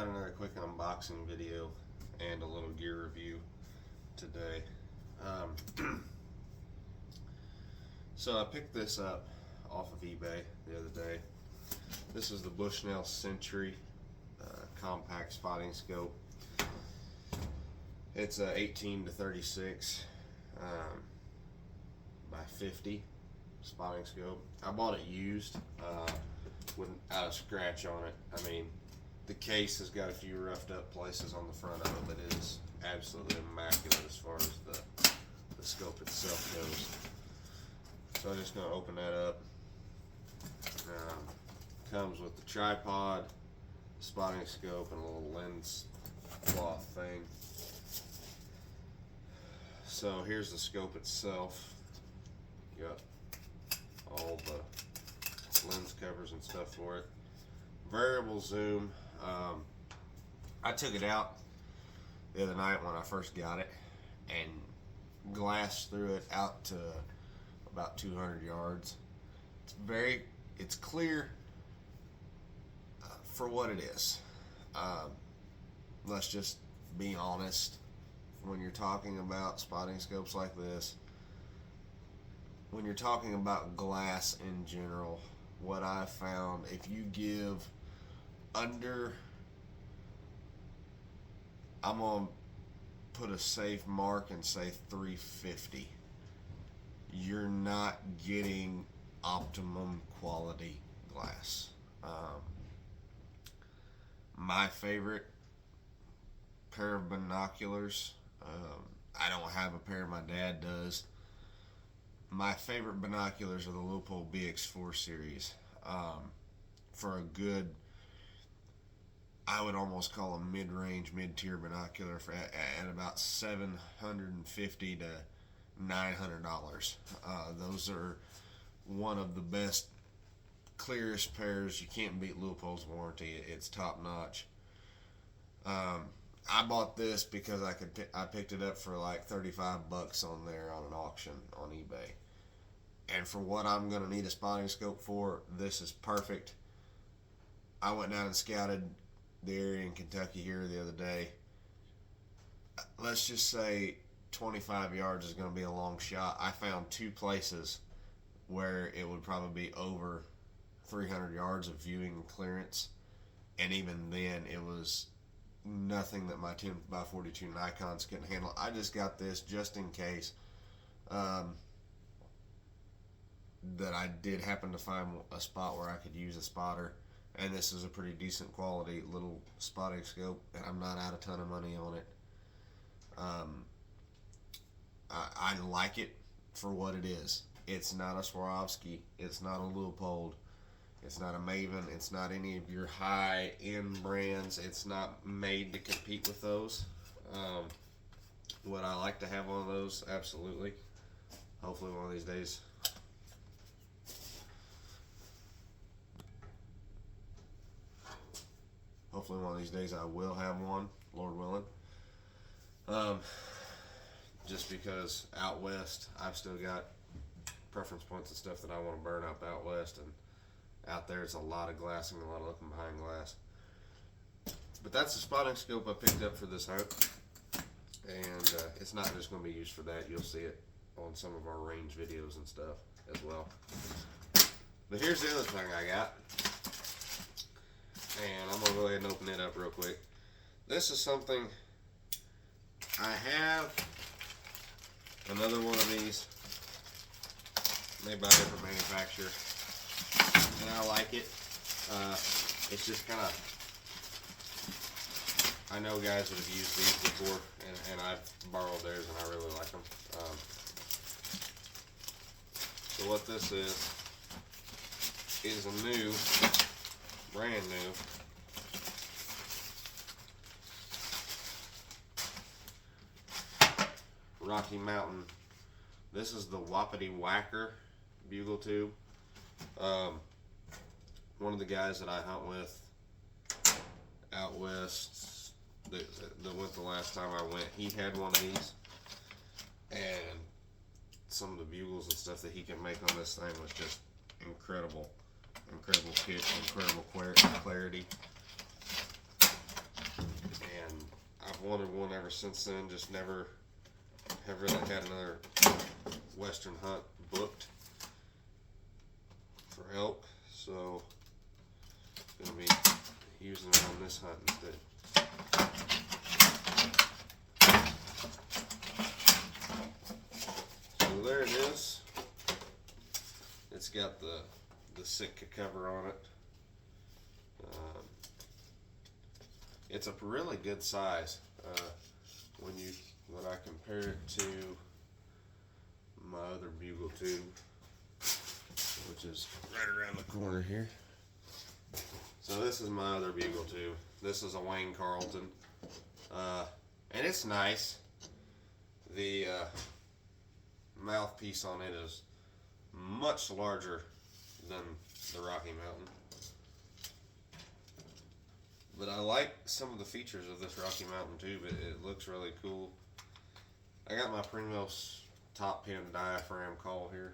got another quick unboxing video and a little gear review today. So I picked this up off of eBay the other day. This is the Bushnell Sentry compact spotting scope. It's a 18 to 36 by 50 spotting scope. I bought it used without a scratch on it. I mean, the case has got a few roughed up places on the front of it, but it is absolutely immaculate as far as the scope itself goes. So I'm just going to open that up. Comes with the tripod, spotting scope, and a little lens cloth thing. So here's the scope itself. You got all the lens covers and stuff for it. Variable zoom. I took it out the other night when I first got it and glassed through it out to about 200 yards. It's clear for what it is. Let's just be honest. When you're talking about spotting scopes like this, when you're talking about glass in general, what I've found, if you give under, I'm going to put a safe mark and say 350, you're not getting optimum quality glass. My favorite pair of binoculars, I don't have a pair, my dad does. My favorite binoculars are the Leupold BX4 series. For a good, I would almost call them mid-range, mid-tier binocular at about $750 to $900. Those are one of the best, clearest pairs. You can't beat Leupold's warranty. It's top notch. I bought this because I picked it up for like 35 bucks on there on an auction on eBay. And for what I'm going to need a spotting scope for, this is perfect. I went down and scouted the area in Kentucky here the other day. Let's just say 25 yards is going to be a long shot. I found two places where it would probably be over 300 yards of viewing clearance. And even then, it was nothing that my 10x42 Nikons couldn't handle. I just got this just in case that I did happen to find a spot where I could use a spotter, and this is a pretty decent quality little spotting scope, and I'm not out a ton of money on it. I like it for what it is. It's not a Swarovski, it's not a Leupold, it's not a Maven, it's not any of your high-end brands. It's not made to compete with those. Would I like to have one of those? Absolutely. Hopefully one of these days. Hopefully one of these days I will have one, Lord willing. Just because out west, I've still got preference points and stuff that I want to burn up out west, and out there it's a lot of glassing, a lot of looking behind glass. But that's the spotting scope I picked up for this hunt, and it's not just going to be used for that. You'll see it on some of our range videos and stuff as well. But here's the other thing I got, and I'm going to go ahead and open it up real quick. This is something I have, another one of these, made by a different manufacturer, and I like it. It's just kind of, I know guys that have used these before, and I've borrowed theirs, and I really like them. So what this is a new, brand new, Rocky Mountain. This is the Wapiti Whacker bugle tube. One of the guys that I hunt with out west that went the last time I went, he had one of these, and some of the bugles and stuff that he can make on this thing was just incredible. Incredible pitch, incredible clarity. wanted one ever since then. Just never have really had another western hunt booked for elk, so gonna be using it on this hunt instead. So there it is. It's got the Sitka cover on it. It's a really good size when I compare it to my other bugle tube, which is right around the corner here. So this is my other bugle tube. This is a Wayne Carlton, and it's nice. The mouthpiece on it is much larger than the Rocky Mountain, but I like some of the features of this Rocky Mountain tube. It looks really cool. I got my Primos top pin diaphragm call here.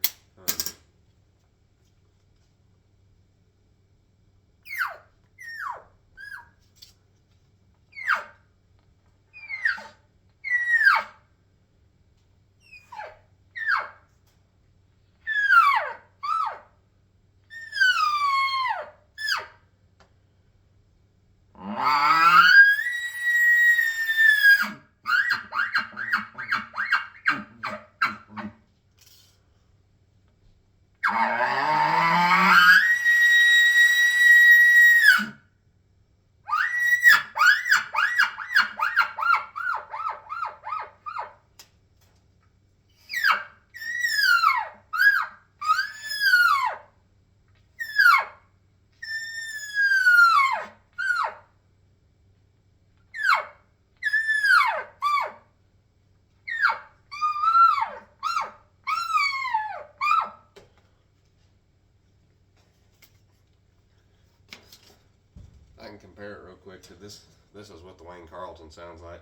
I can compare it real quick to this. This is what the Wayne Carlton sounds like.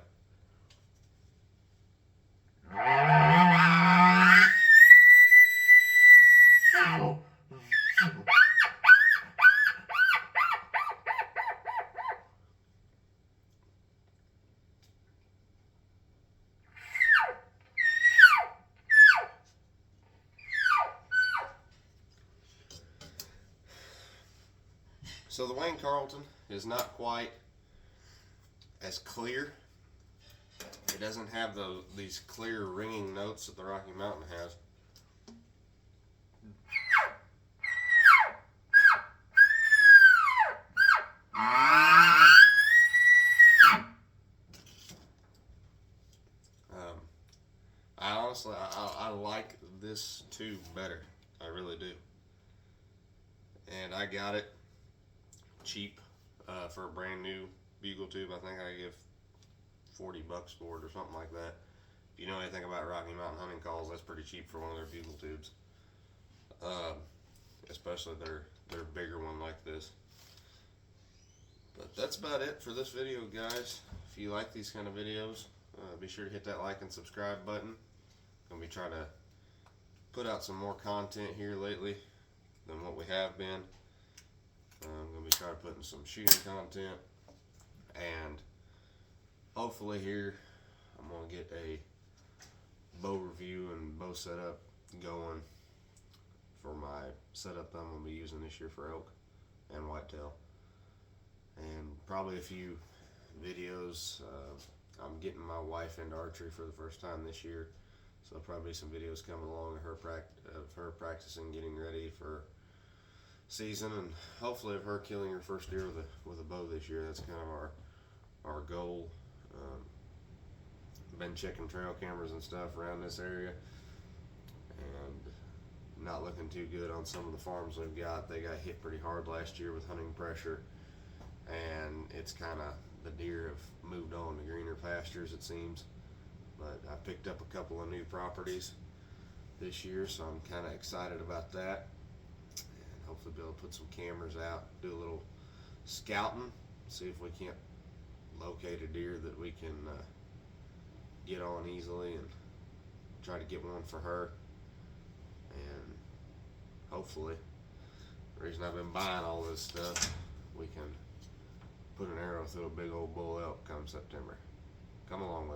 So the Wayne Carlton is not quite as clear. It doesn't have these clear ringing notes that the Rocky Mountain has. I like this tube better. I really do. And I got it cheap for a brand new bugle tube. I think I give $40 for it or something like that. If you know anything about Rocky Mountain hunting calls, that's pretty cheap for one of their bugle tubes. Especially their bigger one like this. But that's about it for this video, guys. If you like these kind of videos, be sure to hit that like and subscribe button. I'm going to be trying to put out some more content here lately than what we have been. I'm going to be trying to put in some shooting content, and hopefully here I'm going to get a bow review and bow setup going for my setup that I'm going to be using this year for elk and whitetail. And probably a few videos. I'm getting my wife into archery for the first time this year, so there'll probably be some videos coming along of her practicing, getting ready for season, and hopefully of her killing her first deer with a bow this year. That's kind of our goal. Been checking trail cameras and stuff around this area, and not looking too good on some of the farms we've got. They got hit pretty hard last year with hunting pressure, and it's kind of, the deer have moved on to greener pastures, it seems. But I picked up a couple of new properties this year, so I'm kind of excited about that. And hopefully be able to put some cameras out, do a little scouting, see if we can't locate a deer that we can get on easily, and try to get one for her. And hopefully, the reason I've been buying all this stuff, we can put an arrow through a big old bull elk come September. come along with